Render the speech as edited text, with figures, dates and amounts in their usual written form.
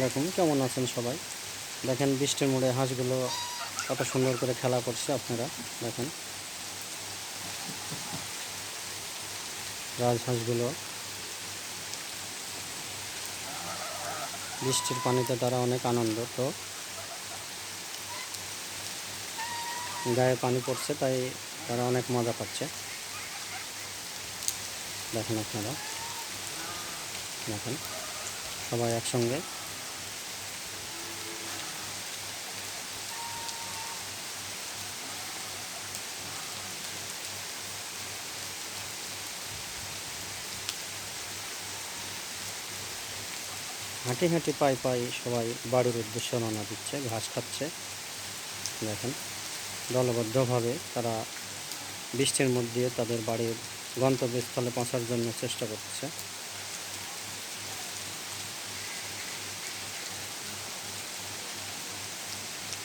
দেখুন কেমন আছেন সবাই। দেখেন বৃষ্টির মোড়ে হাঁসগুলো কত সুন্দর করে খেলা করছে। আপনারা দেখেন রাজহাঁসগুলো বৃষ্টির পানিতে তারা অনেক আনন্দ, তো গায়ে পানি পড়ছে তাই তারা অনেক মজা পাচ্ছে। দেখেন আপনারা দেখেন সবাই একসঙ্গে হাঁটি হাঁটি পায়ে পায়ে সবাই বাড়ির উদ্দেশ্যে রওনা দিচ্ছে, ঘাস খাচ্ছে। দেখেন দলবদ্ধভাবে তারা বৃষ্টির মধ্যে দিয়ে তাদের বাড়ির গন্তব্যস্থলে পৌঁছার জন্য চেষ্টা করছে।